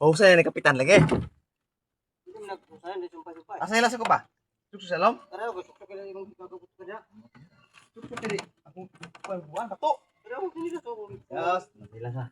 Mahusay na ni Kapitan lagi. Hindi mo nagpusayan, hindi sumpay-sumpay. Asa nila sa ko ba? Sukso sa lom? Tara, gusto ko kailangan ibang gagabot ka niya. Sukso kini. Ako buwan bato. Tara, huwag hindi na ito. Yes, nila sa.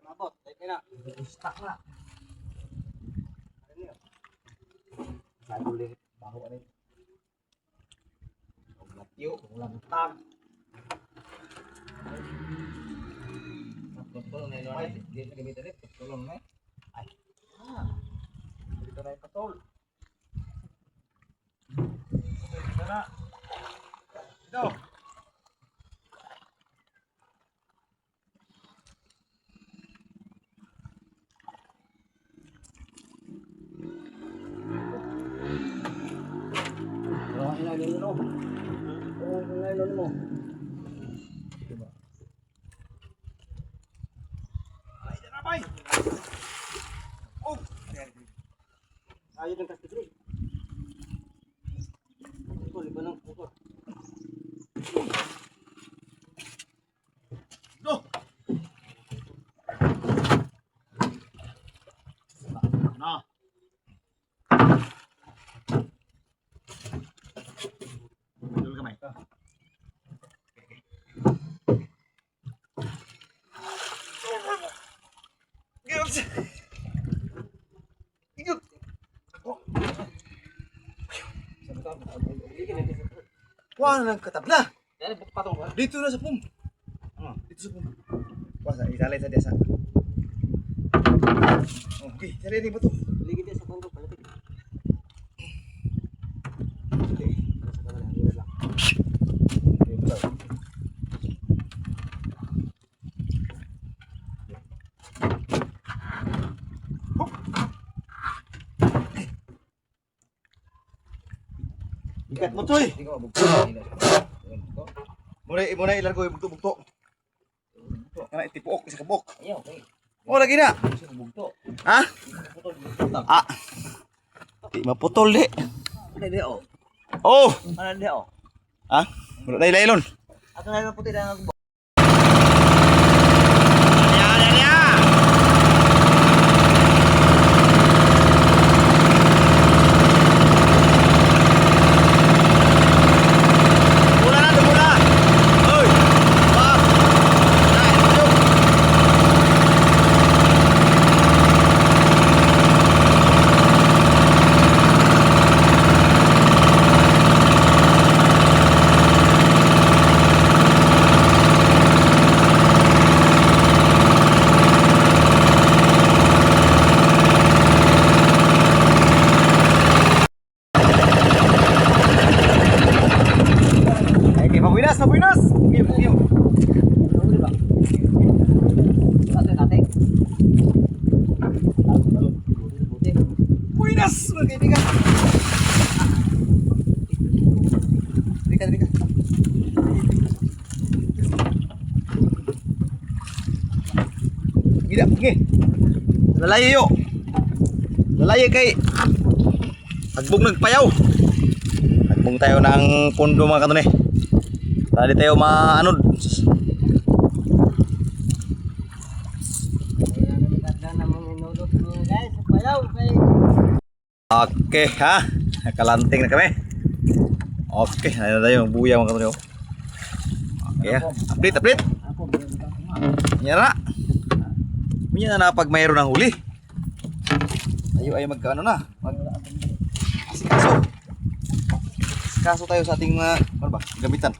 Mabot, tayo na. Stuck na. Bago ulit, bago ulit. Latyo, lantag. Tulong na yun, hindi na gamitin rin. Tulong na ay. Dito na yung patol. Dito na. Dito. Ang nylon mo. Ang nylon mo. Ay, dyan na, bay! Oh! Ayaw ng kastigri. Ito, liba ng pukot. No! Na! Dulu kamay. Giyot! Giyot! Wala nang katabla! Dali, patong ko. Dito na sa pum! Dito sa pum. Wala, isalay sa desa. Oh, okay, salay rin ba ito? Ligid din sa bundok, palapit. Okay. Para sa kanila, hindi lang. Ikat mo toy. Muna ilan ko yung bugto-bugto. Kana itipuok sa kabok. Ayaw, okay. Oh, lagi na. Bugto. Ha? Ah. Di maputol di. Ano di, oh? Oh. Ano di, oh? Ha? Muna dai laylon. Ato na yung puti na nagbo. Ya. Mula na mula. Oy. Pa. Dai, yuk. Okay, mabuinas. Pugyo. Ano di ba? Kate. Puti. Buinas, mga kaibigan. Dika. Gila, pugi. Lalayo kay Agbong nagpayaw. Agbong tayo ng pundo mga kanone. Tadi tayo maanod. Oke ha, kalanting na kami. Oke, ano tayo yung buya mga kanone. Oke ya, update. Nyara. Minyan na pag mayroon ng huli. Ayo magkaano na. Kaso tayo sa ating ano ba, gamitan.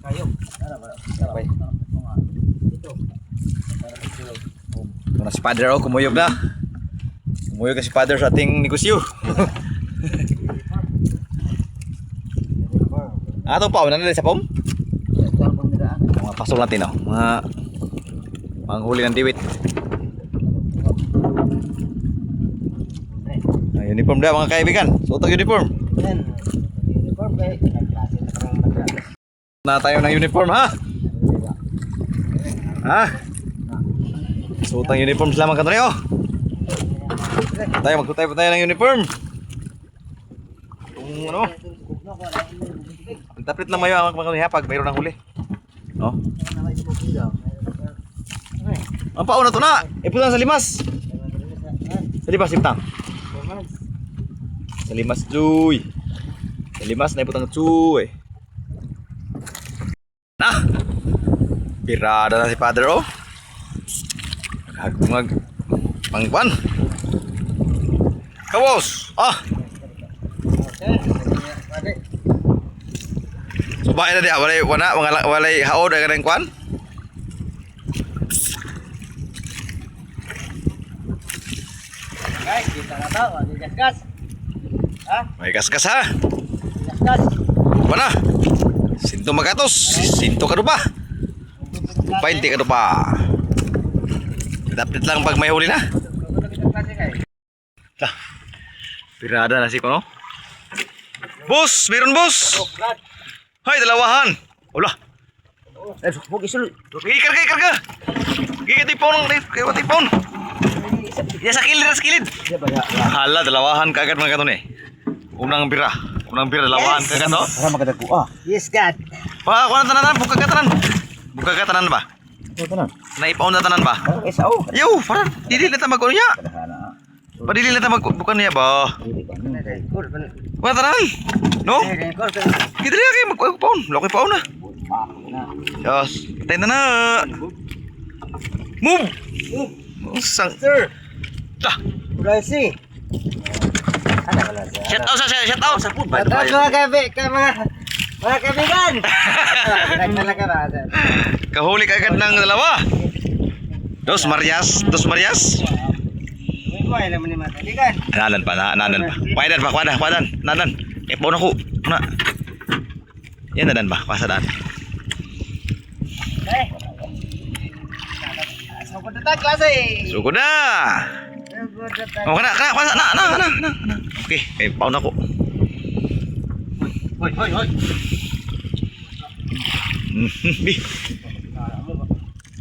Kayo. Okay. Ito na si Father, oh, kumuyog na. Kumuyog na si Father sa ating negosyo. Atong pa, unan nila sa pom? Mga pasol natin, oh. Mga huli ng diwit. Uniform dah mga kaibigan. Suot ang uniform. Uniform kay klase na parang madrasa. Na tayo ng uniform ha. Ha? Suot ang uniform sila mga kanre oh. Magsuot tayo ng uniform. Kung ano? Interpret lang mayo ang mga kanre ha pag mayroon ng huli. No? Ang pauna to na. Iputang sa limas. Sa limas, iputang. Sa limas, cuy. Sa limas na iputang, cuy. Nah. Pirada na si Father, oh. Nagmag pangkuan. Kawas. Ah. Subay na dia, walay haod ang kanang kuan. Guys, kita na daw, gas. Ha? May kaskas ha. Gas. Mana? Sinto magatos. Sinto ka pa. 20 ka pa. Dapat lang pag may huli na. Lah. Pirada na si kono. Bus, meron bus. Hay, dalawahan. Wala. Huwag isul. Ikarga. Gigitipon ng tipon. Ya sa kilid. Hala, dalawahan kagad mga katon eh. Unang bira, dalawahan kagad to. Para magadago Yes, God. Pa, kuan tanan, buka katanan. Buka katanan ba? Tanan. Naipaon na tanan ba? Sao. Yo, parang dili na ta mag niya. Padili na ta mag bukan niya ba? Kuan tanan. No? Kita dia kay magpaon. Loki paon na. Yes, patay na. Move. Sang Sir. Tah. Rasi. Shout out sa food. Mga kaibigan. Nagtala ka ba? Kahuli kagad ng dalawa. Dos Marias. May naman ni mga kaibigan. Nanan pa. Padan. Nanan. Ipon ako. Na. Yan nanan ba? Pasadaan. Sugod na tayo, klase. Sugod na. Oh, kana. Okay, paun ako. Hoy.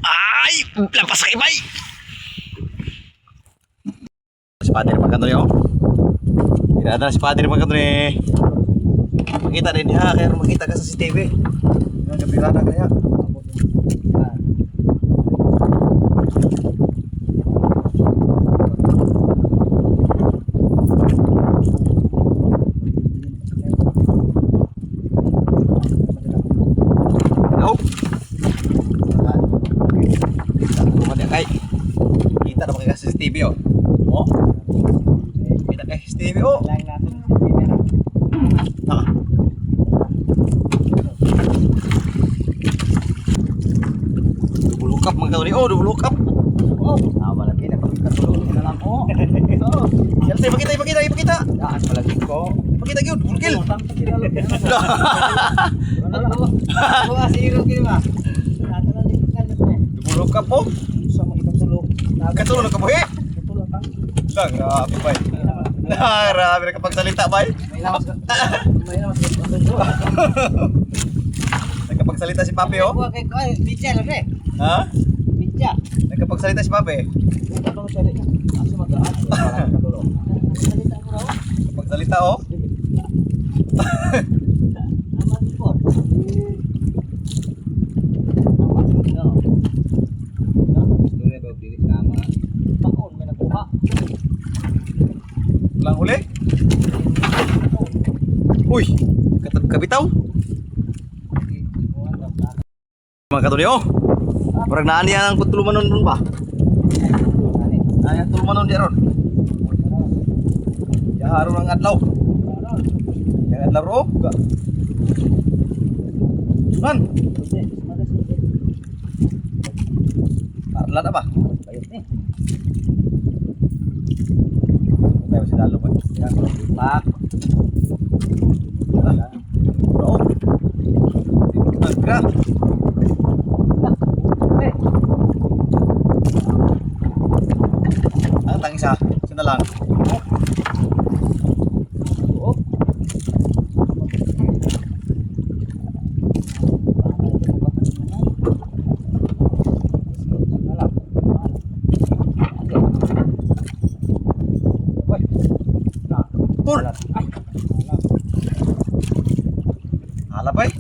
Ay, lapas sa ibay. Si Padre magkanto niyo. Pirada na si Padre magkanto ni. Makita din ha, kaya makita ka sa CCTV. Ang pirada kaya. Kita na makikita sa CCTV oh. Oh. Kita kay CCTV oh. Ah. Double hookup mga kauli. Oh, double hookup. Oh. Wala din ako katulong na lang ko. Yan say ipakita. Daan palagi ko. Pakita gyud, double kill. Zero kini ba? Double hookup oh. Sa mga ibang tulog. Katulong ka boy. Tulog lang. Lang, grabe bay. Grabe na kapag salita bay. May lawas. Nagkapagsalita si Papi oh. Bitya lang eh. Ha? Bitya. Nagkapagsalita si Papi. Katulong siya rin. Aso magaan. Katulong. Salita mo raw. Kapagsalita oh. Aman po. Lang huli. Uy, kabitaw. Mga katunyo. Parang naan yan ang tulumanon dun ba? Naan tulumanon diyan ron. Yaharon ang adlaw. Yang adlaw ro. Man. Parla na ba? Bayot ni. Tayo si Lalo ba? Pak. Bro. Gra. Ang tangis ha. Sino lang? Pur. Halap ay.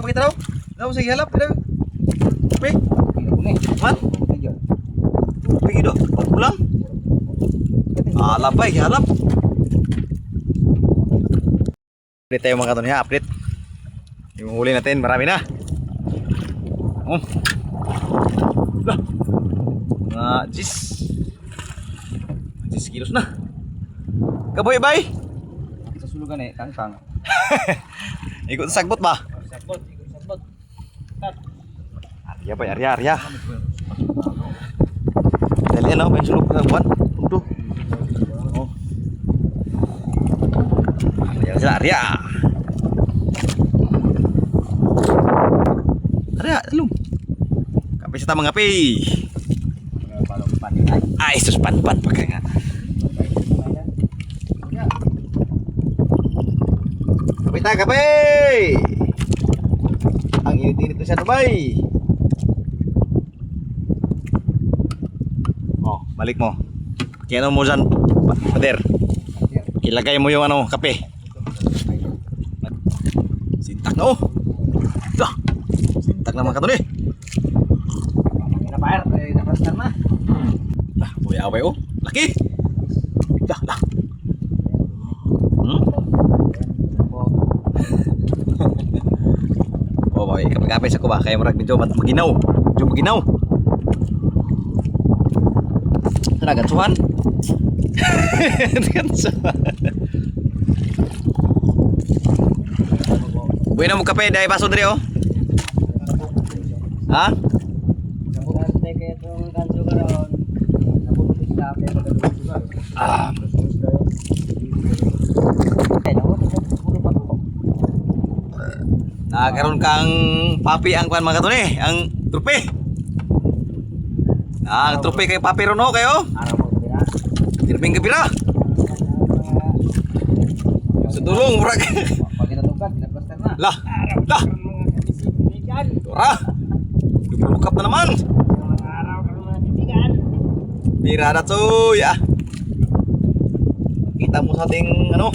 Pakita na. Daw sige halap. Pe. Man. Pigi do, pagkulang. Alap bay, alap. Update tayo mga katon, update. Yung huli natin, marami na. Lah. Mga 10 kilos na. Kaboy bay. Sa sulugan eh, kangkang. Ikut sagbot ba? Sagbot. Tat. Arya bay, arya. Dali ano, may sulok na buwan. Tuh. Oh. Arya sila, arya. Arya, belum. Kape sa tamang api. Kalau panik ay. Ay, sus pan pakai nga. Kape ta, kape. Ang init-init na siya, Dubai. Oh, balik mo. Kaya mo dyan, pader. Ilagay mo yung ano, kape. Sintak na oh. Dah. Sintak naman ka to eh. Napair, napastar na. Lah, away oh. Laki. Dah. Oh, boy, kapag sa ko ba? Kaya marag medyo maginaw. Medyo maginaw. Tara, gansuhan. Gansuhan. Bueno mo kape, dahil baso diri oh. Ha? Ah. Nagkaroon kang papi ang kuan mga katon eh, ang trupe. Ang trupe kay papi ron oh kayo. Tirbing kapira. Sedulong murag. Pag kinatugan, pinaplastar na. Lah. Tora. Dibulukap na naman. Mira na to, ya. Kita mo sa ating ano?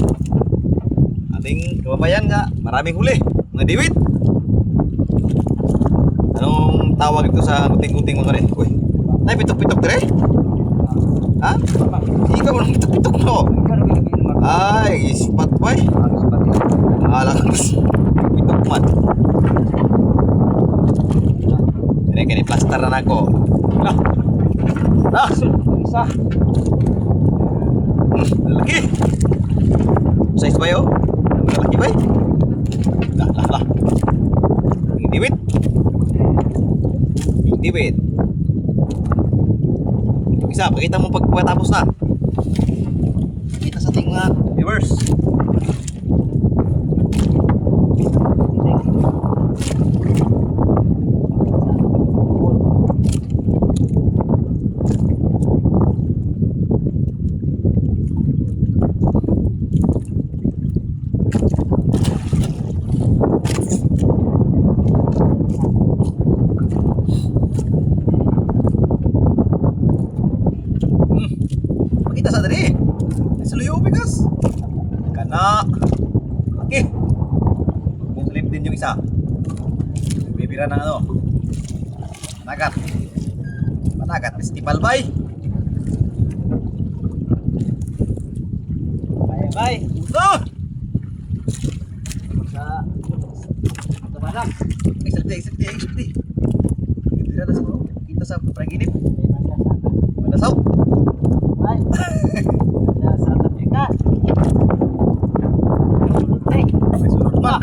Ating kababayan nga, maraming huli. Mga diwit. Anong tawag ito sa uting-uting mga rin? Uy, ay pitok-pitok dire? Ha? Ikaw mo nang pitok-pitok no? Ay, ispat pa eh. Alakas. Pitok man. Kini plaster na ako. Lah. Lah, Isa. laki. Size ba yo? Laki ba? Lah. Indiwit. Yung isa, pakita mo pagkatapos na. Kita sa ating mga viewers. Pakita sa dali. Saluyo bigas. Kana. Okay. Muslim din yung isa. Bibira ng ano. Panagat. Festival bay. Bye. Oh! Sa tumadak. Exactly. Bibira na siguro. Kita sa panaginip. Manasaw. Bye. Sa Afrika. Hey. May sunod pa.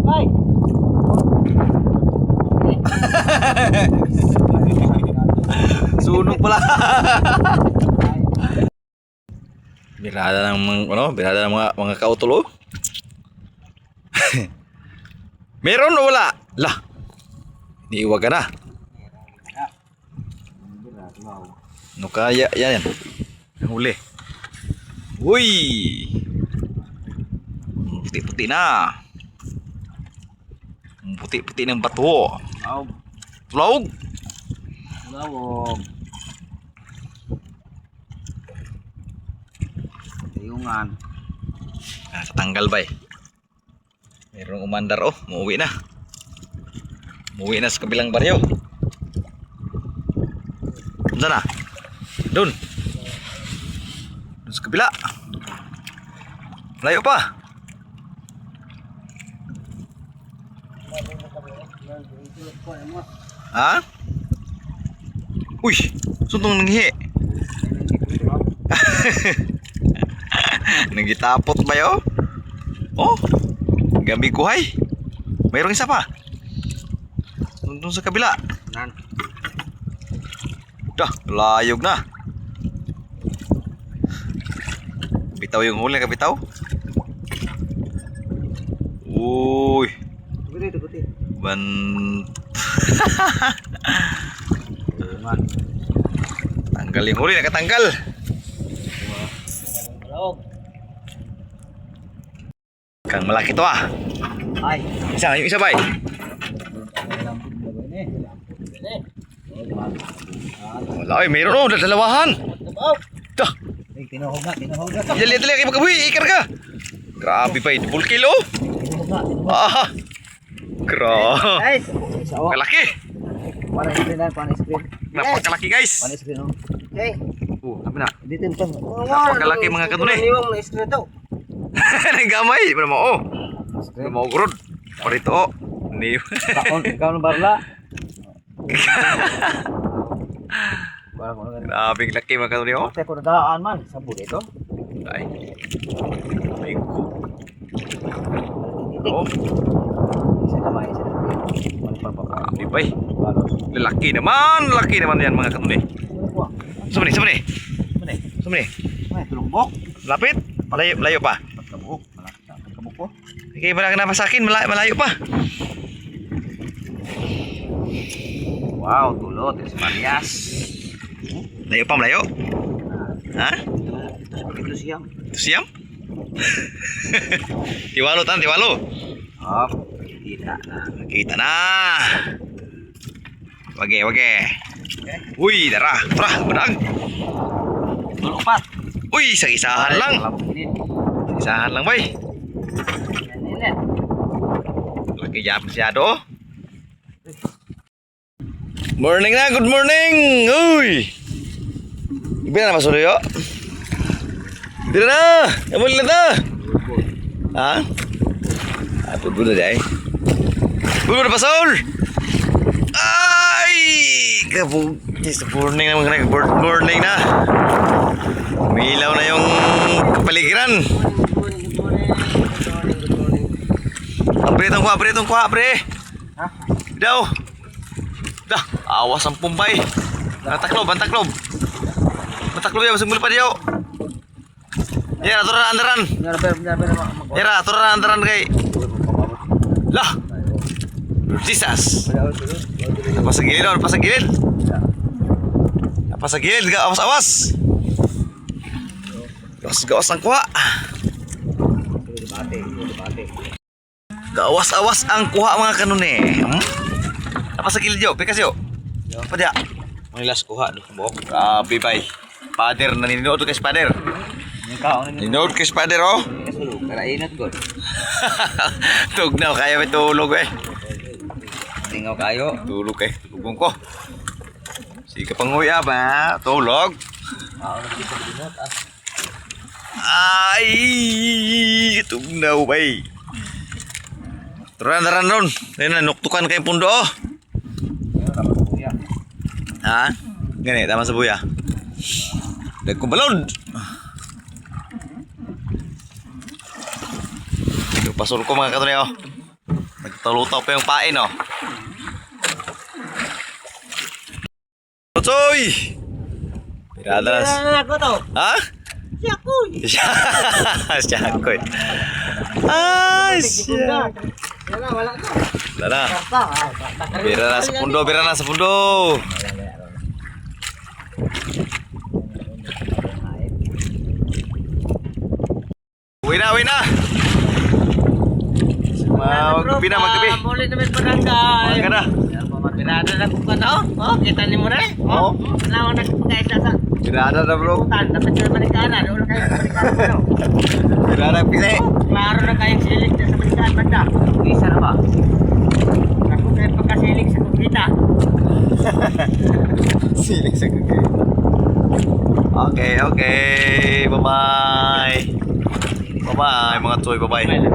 Bye. Sunog pala. Birada ng mga kautulo. Meron o wala? Lah. Niiwag ka na. No kaya yan. Huli. Uy. Puti-puti na. Puti-puti ng bato. Tulawog. Tayungan. Sa tanggal ba eh. Mayroong umandar oh. Muuwi na sa kabilang baryo. Saan na? Doon. Doon sa kabila. Layo pa. Ha? Uy, suntong nanghihi. Nagitapot ba yo? Oh, gabi kuhay. Mayroong isa pa. Doon sa kabila. Nan. Dah, layog na. Bitaw yung huli, kabitaw. Uy, Tuguti. ban. Man. Tanggal yung huli, nakatanggal. Hello. Kang malaki to ah. Ay. Yung isa bay. Wala, ay mayroon oh, dalawahan. Dah. Tinuhog na. Dali kayo magkabuhi, ikar ka. Grabe pa, double kilo. Ah. Grabe. Guys. Kalaki. Para screen na, para screen. Napakalaki guys. Para screen oh. Okay. Sabi na. Dito to. Napakalaki mga kanunay. Niwang na screen to. Naggamay, di ba mo oh. Di ba mo gurod. Parito oh. Ni. Ikaw ng barla. Para ko na. Grabe laki mga kanunay oh. Ate ko nadaan man sa budi to. Ay. Ay ko. Oh, Isa kamay, isa na. grabe pa eh. Lalaki naman yan mga kanunay. Sama ni. Ay, tulumbok. Lapit. Malayo pa. Pagkabuk, malaki na pagkabuk ko. Okay, wala ka na sa akin, malayo pa. Wow, tulot, es Marias. Layo pa, malayo. Ha? Ito siyam. Ito siyam? Tiwalo. Oh, kita na. Kita na. Wage. Uy, tara, benang. Tulupat. Uy, isahan lang. Isahan lang, bay. Yan. Laki jam masyado. Good morning. Uy. Ibig na masuli yo. Dito na. Amul na ta. Ha? Bubur na dai. Bubur pasol. Ay, kabog. It's morning na mga good morning na. Umilaw na yung kapaligiran. Pre, itong kuha, pre. Ha? Daw. Dah, awas ang pumbay. Bantaklob. Bantaklob ya, masing muli pa diyo. Yara, aturan andaran. Yara, aturan andaran kay. Lah. Jesus. Apa sa gilid, awas. Gawas ang kuha. Gawas ang kuha mga kanune. Apa sa gilid yo, pikas yo. Apa dia? Manilas kuha do buok. Grabe bay. Pader na ninood kay pader. Ninood kay pader oh. Para inat gud. Tugnaw kaya may tulog eh. Tingaw kayo. Tulog eh. Tulugong ko. Sige panguya ba? Tulog. Ay, tugnaw bay. Turan ron. Ayun na, nuktukan kayong pundo oh. Ha? Gani, tama sa buya. Nagkumbalod. Pasol ko mga katunay oh. Nagtalutaw pa yung pain oh. Otoy! Pirada na. Ako to. Ha? Siyakoy. Siyakoy. Ay, siya. Wala to. Wala na. Bira na sa pundo. Uwi na. Maggabi na. Muli namin barangay. Uwi ka na. Pirada na po ka to. Oh, kita ni mo rin. Oo. Wala ko nagpagkaisa sa Pirada na bro. putan. Dapat sila manikana. Wala kayo sa manikana. Pirada pili. Klaro na kayong silig sa manikana. Banda. Isa na ba? Ako kayo pagkasilig sa kumpita. Silig sa kagay. Okay, okay. Bye-bye. Bye-bye mga Choy, bye-bye.